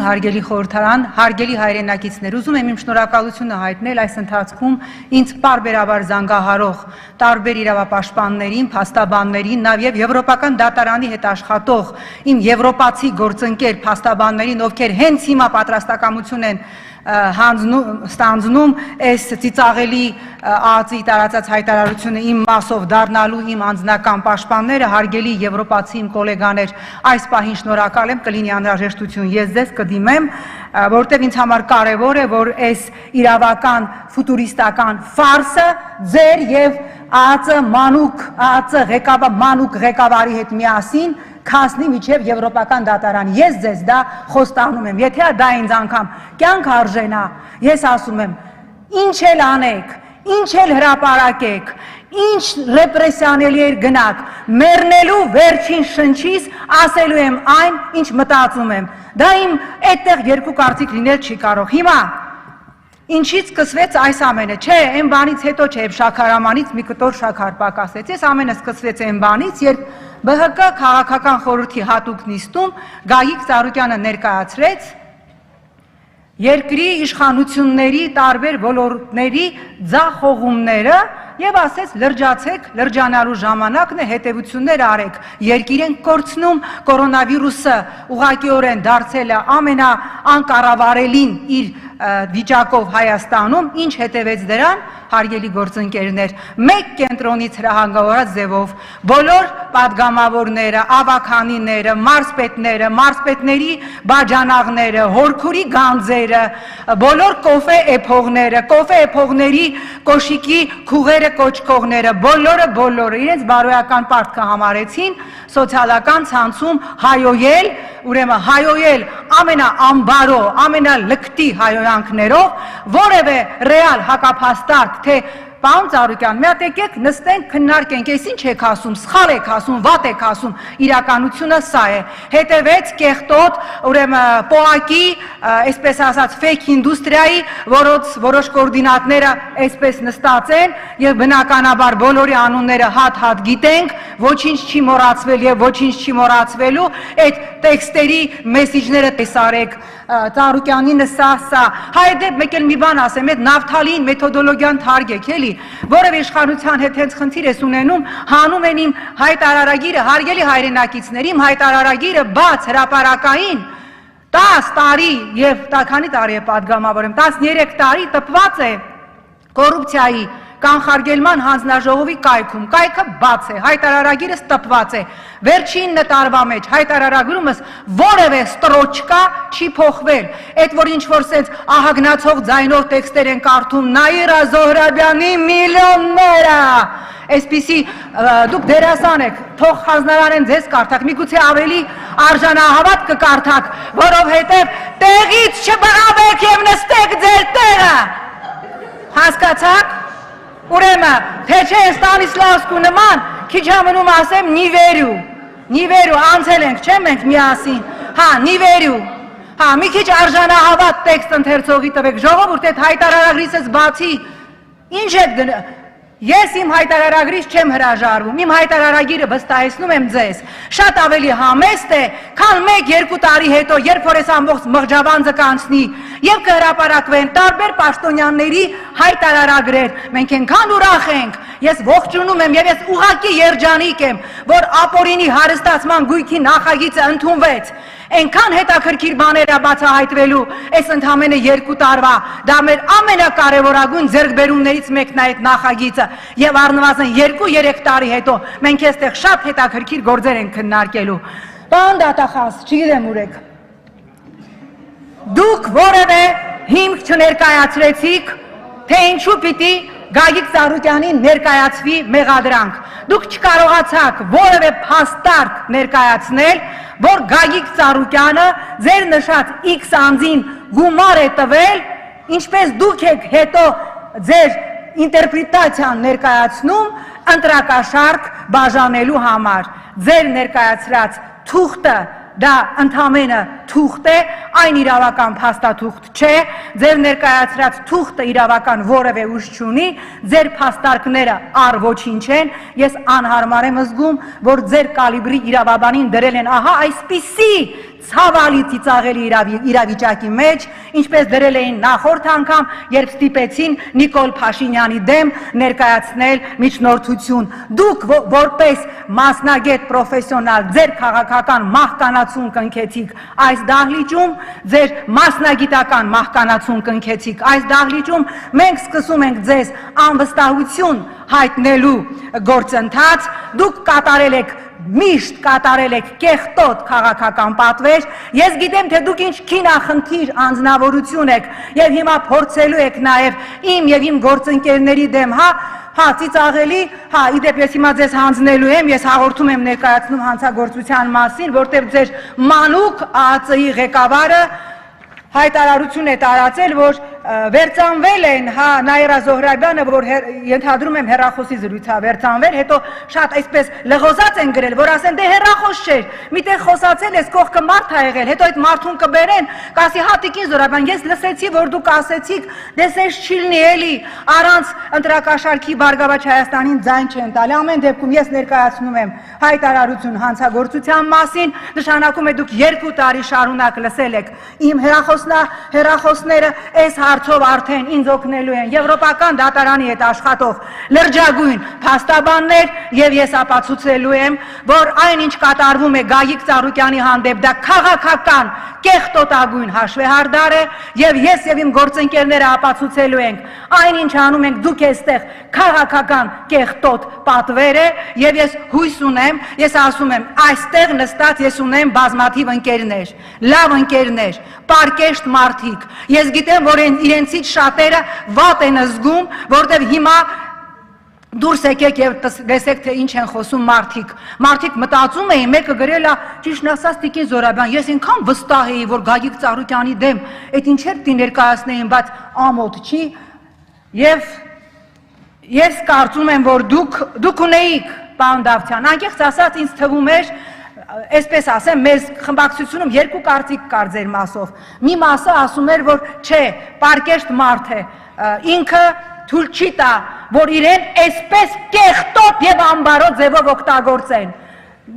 հարգելի խորհրդարան, հարգելի հայրենակիցներ, ուզում եմ իմ շնորհակալությունը հայտնել այս ընթացքում ինձ պարբերաբար զանգահարող տարբեր իրավապաշտպաններին, փաստաբաններին, նաև Եվրոպական դատարանի հետ աշխատող իմ եվրոպացի գործընկեր փաստաբաններին, ովքեր հենց հիմա պատրաստակամություն են ստանձնում այս ծիծաղելի ԱԱԾ-ի տարածած հայտարարությունը իմ մասով դառնալու իմ անձնական պաշտպանները, հարգելի եվրոպացի իմ գոլեգաներ, այս պահին շնորհակալ եմ, կլինի անհրաժեշտություն, ես ձեզ կդիմեմ, որտեղ ինձ համար կարևոր է, որ այս իրավական ֆուտուրիստական ֆարսը ձեր եւ ԱԱԾ մանուկ ղեկավարի հետ միասին քասնի միջև Եվրոպական դատարան, ես ձեզ դա խոստանում եմ, եթե դա ինձ անգամ կյանք արժենա, ես ասում եմ, ինչ էլ անեք, ինչ էլ հրապարակեք, ինչ ռեպրեսիաների գնաք, մեռնելու վերջին շնչիս ասելու եմ այն, ինչ մտածում եմ, դա իմ այդտեղ երկու կարծիք լինել չի կարող, հիմա ինչից սկսվեց այս ամենը, չէ, այն բանից հետո չէ, շաքարամանից մի կտոր շաքար պակասեց, ես ամենը սկսվեց այն բանից, երբ ԲՀԿ քաղաքական խորհրդի հատուկ նիստում Գագիկ Ծառուկյանը ներկայացրեց երկրի իշխանությունների տարբեր ոլորտների ձախողումները եւ ասեց լրջացեք, լրջանալու ժամանակն է, հետեւություններ արեք, երկիր են կորցնում, կորոնավիրուսը ուղղակիորեն դարձել է ամենաանկառավարելին իր վիճակով Հայաստանում, ինչ հետևեց դրան, հարգելի գործընկերներ, մեկ կենտրոնից հրահանգավորած ձևով բոլոր պատգամավորները, ավագանիները, մարզպետները, մարզպետների բաժանաղները, հորքուրի գանձերը, բոլոր կոֆե էփողների կոշիկի քուղերը կոճկողները, բոլորը իրենց բարոյական պարտքը համարեցին սոցիալական ցանցում հայոյել, ուրեմն հայոյել ամենաանբարո, ամենալկտի հայոյանքներով, որևէ ռեալ հակափաստարկ, թե պարոն Ծառուկյան, մի հատ եկեք նստենք, քննարկենք, այս ինչ եք ասում, սխալ եք ասում, վատ եք ասում, իրականությունը սա է։ Հետևեց կեղտոտ, ուրեմն պոակի, այսպես ասած, fake ինդուստրիայի, որոշ կոորդինատները այսպես նստած են եւ բնականաբար բոլորի անունները հատ գիտենք, ոչինչ չի մոռացվել եւ ոչինչ չի մոռացվելու, այդ տեքստերի մեսիջները տեսարեք Ծառուկյանինը սա, հայդեպ մեկ էլ մի բան ասեմ, այդ նավթալին մեթոդոլոգիան թարգեք, էլի, որև իշխանության հետ հենց խնդիր ես ունենում, հանում են իմ հայտարարագիրը, հարգելի հայրենակիցներ, իմ հայտարարագիրը բաց հրապարակային 10 տարի եւ քանի տարի է պատգամավորեմ, 13 տարի տպված է կոռուպցիայի կանխարգելման հանձնաժողովի կայքում, կայքը բաց է, հայտարարագիրս տպված է, վերջին տարվա մեջ հայտարարագրումս որևէ ստրոչկա չի փոխվել, այդ որ ինչ-որ սենց ահագնացող ձայնով տեքստեր են կարդում, Նաիրա Զոհրաբյանի միլիոնները, այսպիսի դուք դերասան եք, թող հանձնարարեն ձեզ կարդաք, միգուցե ավելի արժանահավատ կկարդաք, որովհետև տեղից չբղավեք եւ նստեք ձեր տեղը, հասկացաք? Ուրեմն, թե չէ Ստանիսլավսկու նման, քիչ ամնում ասեմ նիվերու, անցել ենք, չէ մենք միասին, նիվերու, մի քիչ արժանահավատ տեքստ ընթերցողի տվեք, ժողովուրդ այդ հայտարարագրիցս բացի, ինչ եք Ես իմ հայտարարագրից չեմ հրաժարվում, իմ հայտարարագիրը վստահեցնում եմ ձեզ, շատ ավելի համեստ է, քան 1-2 տարի հետո, երբ որ այս ամբողջ մղջավանձը կանցնի եւ կհրապարակվեն տարբեր պաշտոնյաների հայտարարագրեր, մենք այնքան ուրախ ենք, ես ողջունում եմ եւ ես ուղղակի երջանիկ եմ, որ ապօրինի հարստացման գույքի նախագիծը ընդունվեց, այնքան հետաքրքիր բաներ է բացահայտվելու այս ընդամենը 2 տարվա, դա մեր ամենակարևորագույն ձեռքբերումներից մեկն է այդ նախագիծը եւ առնվազն 2-3 տարի հետո մենք այստեղ շատ հետաքրքիր գործեր ենք քննարկելու։ Պարոն դատախազ, չգիտեմ ուր եք։ Դուք որևէ հիմք չներկայացրեցիք, թե ինչու պիտի Գագիկ Ծառուկյանին ներկայացվի մեղադրանք։ Դուք չկարողացաք որևէ փաստարկ ներկայացնել, որ Գագիկ Ծառուկյանը ձեր նշած X անձին գումար է տվել, ինչպես դուք եք հետո ձեր ինտերպրետացիան ներկայացնում ընտրակաշարք բաժանելու համար։ Ձեր ներկայացրած թուղթը դա ընդամենը թուղթ է, այն իրավական փաստաթուղթ չէ, ձեր ներկայացրած թուղթը իրավական որևէ ուժ չունի, ձեր փաստարկները առ ոչինչ են, ես անհարմար եմ զգում, որ ձեր կալիբրի իրավաբանին դրել են ահա այսպիսի ցավալի ծիծաղելի իրավիճակի մեջ, ինչպես դրել էին նախորդ անգամ, երբ ստիպեցին Նիկոլ Փաշինյանի դեմ ներկայացնել միջնորդություն։ Դուք որպես մասնագետ պրոֆեսիոնալ ձեր քաղաքական մահկանացուն կնքեցիք այս դահլիճում, ձեր մասնագիտական մահկանացուն կնքեցիք այս դահլիճում, մենք սկսում ենք ձեզ անվստահություն հայտնելու գործընթաց, դուք կատարել եք միշտ կատարել եք կեղտոտ քաղաքական պատվեր, ես գիտեմ, թե դուք ինչ քինախնդիր անձնավորություն եք եւ հիմա փորձելու եք նաեւ իմ եւ իմ գործընկերների դեմ, ծիծաղելի, իդեպ ես հիմա ձեզ հանձնելու եմ, ես հաղորդում եմ ներկայացնում հանցագործության մասին, որտեղ ձեր մանուկ ԱԱԾ-ի ղեկավարը հայտարարություն է տարածել, որ վերցանվել են, Նաիրա Զոհրաբյանը, որ ենթադրում եմ հեռախոսի զրույցա վերցանվել, հետո շատ այսպես լղոզած են գրել, որ ասեն դե հեռախոս չէր, միտեղ խոսացել ես, կողքը մարդ ա եղել, հետո այդ մարդուն կբերեն, կասի Տիկին Զոհրաբյան, ես լսեցի, որ դուք ասեցիք, դե սենց չիլնի էլի, առանց ընտրակաշարքի Բարգավաճ Հայաստանին ձայն չեն տալի, ամեն դեպքում ես ներկայացնում եմ հայտարարություն հանցագործության մասին, նշանակում է դուք 2 տարի շարունակ լսել եք իմ հեռախոսները, այս հարցով արդեն ինձ օգնելու են Եվրոպական դատարանի հետ աշխատող լրջագույն փաստաբաններ եւ ես ապացուցելու եմ, որ այնինչ կատարվում է Գագիկ Ծառուկյանի հանդեպ դա քաղաքական կեղտոտագույն հաշվեհարդար է եւ ես եւ իմ գործընկերները ապացուցելու ենք այնինչ անում ենք դուք այստեղ քաղաքական կեղտոտ պատվեր է եւ ես հույս ունեմ, ես ասում եմ այստեղ նստած ես ունեմ բազմաթիվ ընկերներ, լավ ընկերներ, պարկեշտ մարդիկ, ես գիտեմ, որ իրենցից շատերը վատ են զգում, որտեղ հիմա դուրս եկեք եւ տեսեք, թե ինչ են խոսում մարդիկ։ Մարդիկ մտածում էին, մեկը գրել է, ճիշտն ասած Տիկին Զոհրաբյան, ես այնքան վստահ էի, որ Գագիկ Ծառուկյանի դեմ այդ ինչեր պիտի ներկայացնեին, բայց ամոթ չի։ Եվ ես կարծում եմ, որ դուք ունեիք, պարոն Դավթյան, անկեղծ ասած ինձ թվում էր, այսպես ասեմ, մեզ խմբակցությունում 2 կարծիք կար ձեր մասով։ Մի մասը ասում էր, որ չէ, պարկեշտ մարդ է, ինքը թույլ չի տա, որ իրեն այսպես կեղտոտ եւ անբարոտ ձևով օգտագործեն։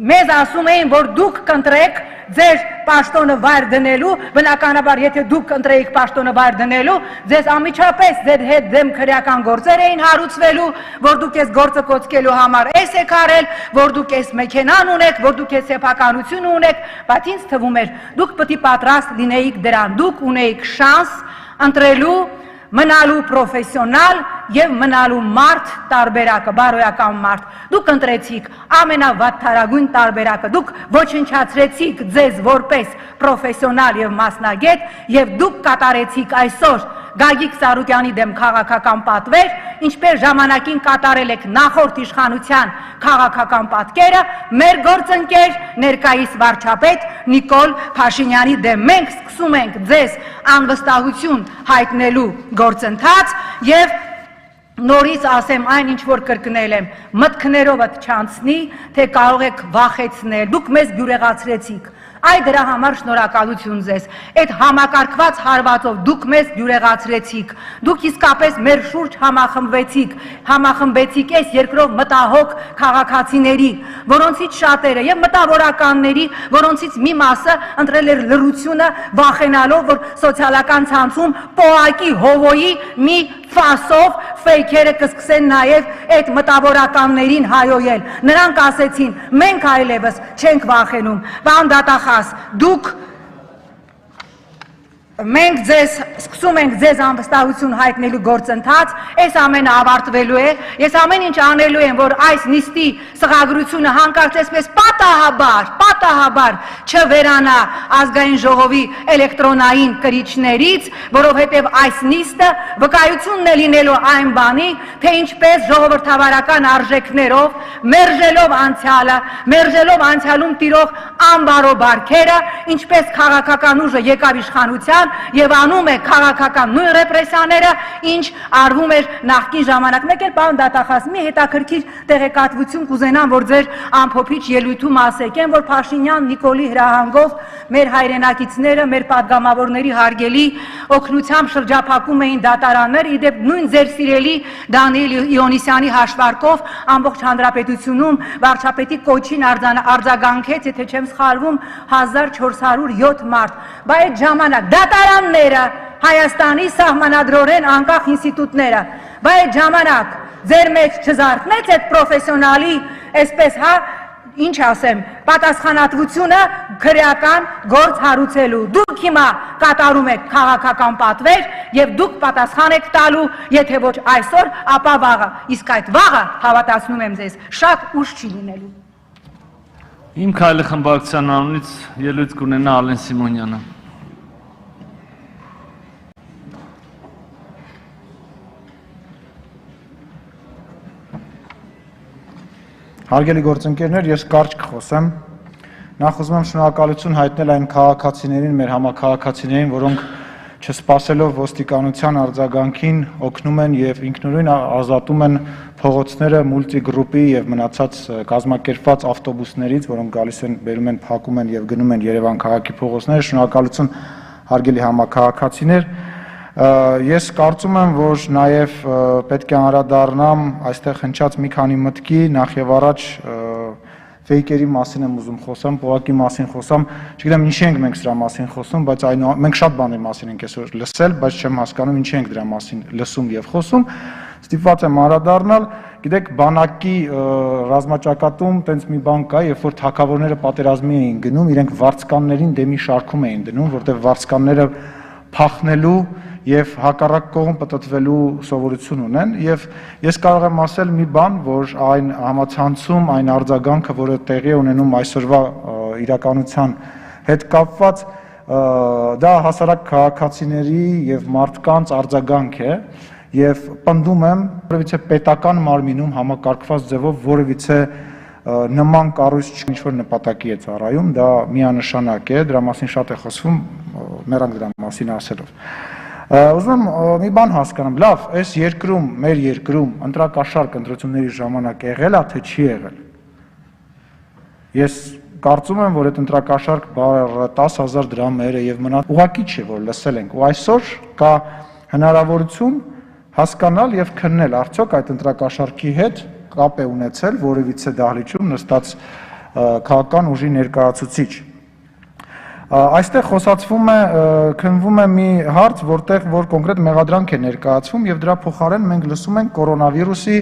Մեզ ասում էին, որ դուք կընտրեք ձեր պաշտոնը վայր դնելու, բնականաբար եթե դուք կընտրեիք պաշտոնը վայր դնելու, ձեզ անմիջապես ձեր հետ դեմ քրեական գործեր էին հարուցվելու, որ դուք այս գործը կոծկելու համար էս եք արել, որ դուք այս մեքենան ունեք, որ դուք այս սեփականություն ունեք, բայց ինձ թվում էր, դուք պետք է պատրաստ լինեիք դրան, դուք ունեիք շանս ընտրելու մնալու պրոֆեսիոնալ եւ մնալու մարդ տարբերակը, բարոյական մարդ, դուք ընտրեցիք ամենավատթարագույն տարբերակը, դուք ոչնչացրեցիք ձեզ որպես պրոֆեսիոնալ եւ մասնագետ եւ դուք կատարեցիք այսօր Գագիկ Ծառուկյանի դեմ քաղաքական պատվեր, ինչպես ժամանակին կատարել եք նախորդ իշխանության քաղաքական պատկերը, մեր գործընկեր ներկայիս վարչապետ Նիկոլ Փաշինյանի դեմ։ Մենք սկսում ենք ձեզ անվստահություն հայտնելու գործընթաց եւ նորից ասեմ այն ինչ որ կրկնել եմ, մտքներովդ չանցնի, թե կարող եք վախեցնել, դուք մեզ գյուրեղացրեցիք։ Այ դրա համար շնորհակալություն ձեզ։ Այդ համակարգված հարվածով դուք մեզ գյուրեղացրեցիք։ Դուք իսկապես մեր շուրջ համախմբեցիք այս երկրով մտահոգ քաղաքացիների, որոնցից շատերը եւ մտավորականների, որոնցից մի մասը ընտրել էր լռությունը, վախենալով, որ սոցիալական ցանցում պոակի հովոյի մի ֆասով ֆեյքերը կսկսեն նաև այդ մտավորականներին հայոյել։ Նրանք ասեցին, մենք այլևս չենք վախենում, բան դատախազ, դուք մենք ձեզ սկսում ենք ձեզ անվստահություն հայտնելու գործընթաց, այս ամենը ավարտվելու է, ես ամեն ինչ անելու եմ, որ այս նիստի սղագրությունը հանկարծ այսպես պատահաբար չվերանա ազգային ժողովի էլեկտրոնային կրիչներից, որովհետև այս նիստը վկայությունն է լինելու այն բանի, թե ինչպես ժողովրդավարական արժեքներով, մերժելով անցյալը, մերժելով անցյալում տիրող անբարո բարքերը, ինչպես քաղաքական ուժը եկավ իշխանության, բան եւ անում է քաղաքական նույն ռեպրեսիաները, ինչ արվում էր նախկին ժամանակ։ Մեկ էլ պարոն դատախազի հետաքրքիր տեղեկատվություն կուզենամ, որ ձեր ամփոփիչ ելույթում ասեք, որ Փաշինյան Նիկոլի հրահանգով մեր հայրենակիցները, մեր падգամավորների հարգելի օգնությամբ շրջափակում էին դատարաններ, իդեպ նույն ձեր սիրելի Դանիել Իոնիսյանի հաշվարկով ամբողջ հանրապետությունում վարչապետի կոչին արձագանքեց, եթե չեմ սխալվում, 1407 մարդ։ Բայց այդ ժամանակ դատարանները, Հայաստանի սահմանադրորեն անկախ ինստիտուտները, բայց այդ ժամանակ ձեր մեջ չզարթնեց այդ պրոֆեսիոնալի, այսպես հա, ինչ ասեմ, պատասխանատվությունը քրեական գործ հարուցելու։ Դուք հիմա կատարում եք քաղաքական պատվեր եւ դուք պատասխան եք տալու, եթե ոչ այսօր, ապա վաղը։ Իսկ այդ վաղը, հավատացնում եմ ձեզ, շատ ուշ չի լինելու։ Իմ քայլի խմբակցության անունից ելույթ կունենա Ալեն Սիմոնյանը։ Հարգելի գործընկերներ, ես կարճ կխոսեմ։ Նախ ուզում եմ շնորհակալություն հայտնել այն քաղաքացիներին, մեր համաքաղաքացիներին, որոնք չսպասելով ոստիկանության արձագանքին օգնում են եւ ինքնուրույն ազատում են փողոցները մուլտիգրուպի եւ մնացած կազմակերպված ավտոբուսներից, որոնք գալիս են, բերում են, փակում են եւ գնում են Երևան քաղաքի փողոցները։ Շնորհակալություն հարգելի համաքաղաքացիներ։ Ես կարծում եմ, որ նաև պետք է անդրադառնամ այստեղ հնչած մի քանի մտքի, նախ եւ առաջ ֆեյքերի մասին եմ ուզում խոսամ, պողակի մասին խոսամ, չգիտեմ ինչի ենք մենք սրա մասին խոսում, բայց մենք շատ բաների մասին ենք այսօր լսել, բայց չեմ հասկանում ինչի ենք դրա մասին լսում եւ խոսում։ Ստիպված եմ անդրադառնալ, գիտեք, բանակի ռազմաճակատում տենց մի բան կա, երբ որ թագավորները պատերազմի էին գնում, իրենք վարձկաններին դեմի շարքում էին դնում, որտեղ վարձկանները փախնելու եւ հակառակ կողմ պտտվելու սովորություն ունեն եւ ես կարող եմ ասել մի բան, որ այն համացանցում, այն արձագանքը, որը տեղի է ունենում այսօրվա իրականության հետ կապված, դա հասարակ քաղաքացիների եւ մարդկանց արձագանք է եւ պնդում եմ, որովհետեւ պետական մարմինում համակարգված ձևով որևիցե նման կառույց ինչ որ նպատակի է ծառայում, դա միանշանակ է, դրա մասին շատ է խոսվում, մեռանք դրա մասին ասելով։ Ուզում եմ մի բան հասկանամ, լավ, այս երկրում, մեր երկրում ընտրակաշարք ընտրությունների ժամանակ եղել է, թե չի եղել։ Ես կարծում եմ, որ այդ ընտրակաշարք բառը 10,000 դրամերը եւ մնա ուղղակի չէ, որ լսել ենք, ու այսօր կա հնարավորություն հասկանալ եւ քննել, արդյոք այդ ընտրակաշարքի հետ կապ է ունեցել որևիցե դահլիճում նստած քաղաքական ուժի ներկայացուցիչ։ Այստեղ խոսացվում է, քննվում է մի հարց, որտեղ որ կոնկրետ մեղադրանք է ներկայացվում եւ դրա փոխարեն մենք լսում ենք կորոնավիրուսի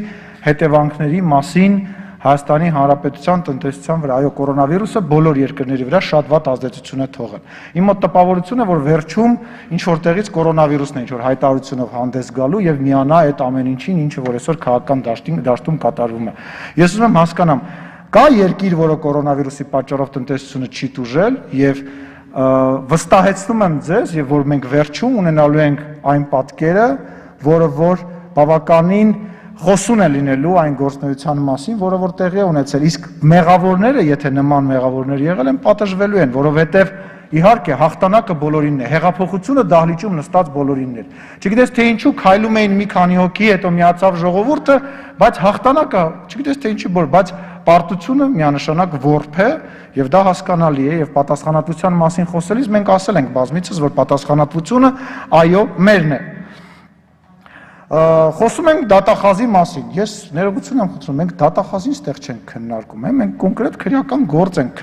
հետևանքների մասին Հայաստանի Հանրապետության տնտեսության վրա։ Այո, կորոնավիրուսը բոլոր երկրների վրա շատ վատ ազդեցություն է թողել։ Իմ մոտ տպավորություն է, որ վերջում ինչ որտեղից կորոնավիրուսն է ինչ որ հայտարարությունով հանդես գալու եւ միանա այդ ամեն ինչին, ինչը որ այսօր քաղաքական դաշտում կատարվում է։ Ես ուզում եմ հասկանամ, կա երկիր, որը կորոնավիրուսի պատճառով տնտեսությունը չի տուժել եւ վստահեցնում եմ ձեզ, եւ որ մենք վերջում ունենալու ենք այն պատկերը, որը որ բավականին խոսուն է լինելու այն գործնեության մասին, որը որ տեղի է ունեցել, իսկ մեղավորները, եթե նման մեղավորներ եղել են, պատժվելու են, որովհետեւ իհարկե հաղթանակը բոլորինն է, հեղափոխությունը դահլիճում նստած բոլորինն էր։ Չգիտես թե ինչու քայլում էին մի քանի հոգի, հետո միացավ ժողովուրդը, բայց հաղթանակը, չգիտես թե ինչի բոլոր, բայց պարտությունը միանշանակ որբ է եւ դա հասկանալի է եւ պատասխանատվության մասին խոսելիս մենք ասել ենք բազմիցս, որ պատասխանատվությունը այո մերն է։ Խոսում ենք դատախազի մասին։ Ես ներողություն եմ խնդրում, մենք դատախազին ստեղ չենք քննարկում, մենք կոնկրետ քրեական գործ ենք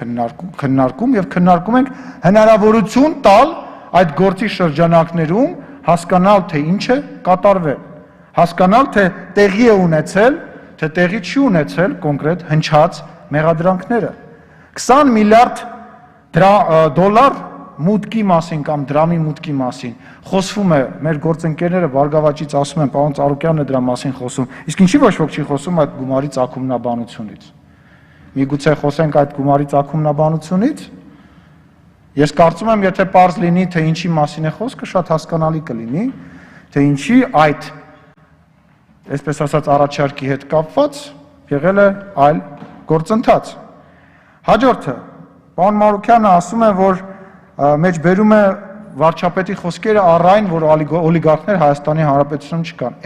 քննարկում եւ քննարկում ենք հնարավորություն տալ այդ գործի շրջանակներում հասկանալ թե ինչ է կատարվել, հասկանալ թե տեղի է ունեցել, թե տեղի չի ունեցել կոնկրետ հնչած մեղադրանքները։ 20 միլիարդ դոլար մուտքի մասին կամ դրամի մուտքի մասին խոսվում է, մեր գործընկերները Բարգավաճից ասում են, պարոն Ծառուկյանն է դրա մասին խոսում, իսկ ինչի ոչ ոք չի խոսում այդ գումարի ծագումնաբանությունից։ Միգուցե խոսենք այդ գումարի ծագումնաբանությունից։ Ես կարծում եմ, եթե պարզ լինի, թե ինչի մասին է խոսքը, շատ հասկանալի կլինի, թե ինչի այդ, այսպես ասած, առաջարկի հետ կապված եղել է այլ գործընթաց։ Հաջորդը, պարոն Մանուկյանը ասում է, որ մեջ բերում է վարչապետի խոսքերը առ այն, որ օլիգարխներ Հայաստանի Հանրապետությունում չկան։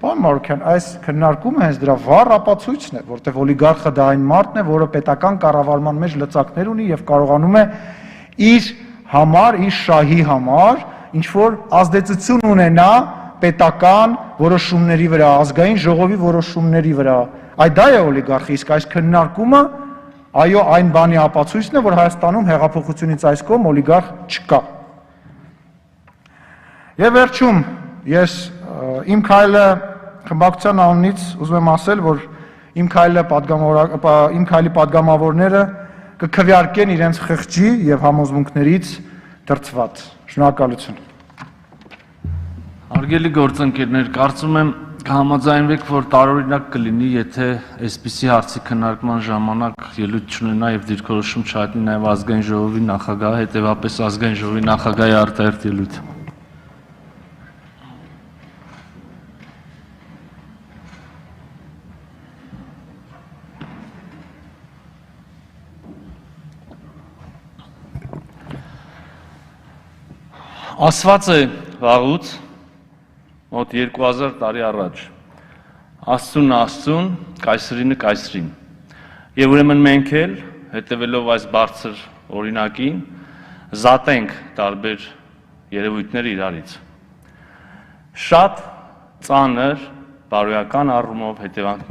Պարոն Մարուկյան, այս քննարկումը հենց դրա վառ ապացույցն է, որտեղ օլիգարխը դա այն մարդն է, որը պետական կառավարման մեջ լծակներ ունի եւ կարողանում է իր համար, իր շահի համար ինչ որ ազդեցություն ունենա պետական որոշումների վրա, ազգային ժողովի որոշումների վրա։ Դա է օլիգարխը, իսկ այս քննարկումը այո, այն բանի ապացույցն է, որ Հայաստանում հեղափոխությունից այս կողմ օլիգարխ չկա։ Եվ վերջում ես իմ քայլը խմբակցության անունից ուզում եմ ասել, որ իմ քայլի падգամավորները կքվեարկեն իրենց խղճի եւ համոզմունքներից դրդված։ Շնորհակալություն։ Հարգելի գործընկերներ, կարծում եմ կհամաձայնվեք, որ տարօրինակ կլինի, եթե այսպիսի հարցի քննարկման ժամանակ ելույթ չունենա եւ դիրքորոշում չհայտնի նաեւ ազգային ժողովի նախագահը, հետեւաբար ազգային ժողովի նախագահի արտահերթ ելույթ։ Ասված է վաղուց, մոտ 2000 տարի առաջ, Աստծուն Աստծուն, կայսրինը կայսրին։ Եվ ուրեմն մենք էլ, հետևելով այս բարձր օրինակին, զատենք տարբեր երևույթներ իրարից։ Շատ ծանր բարոյական առումով հետևանքներ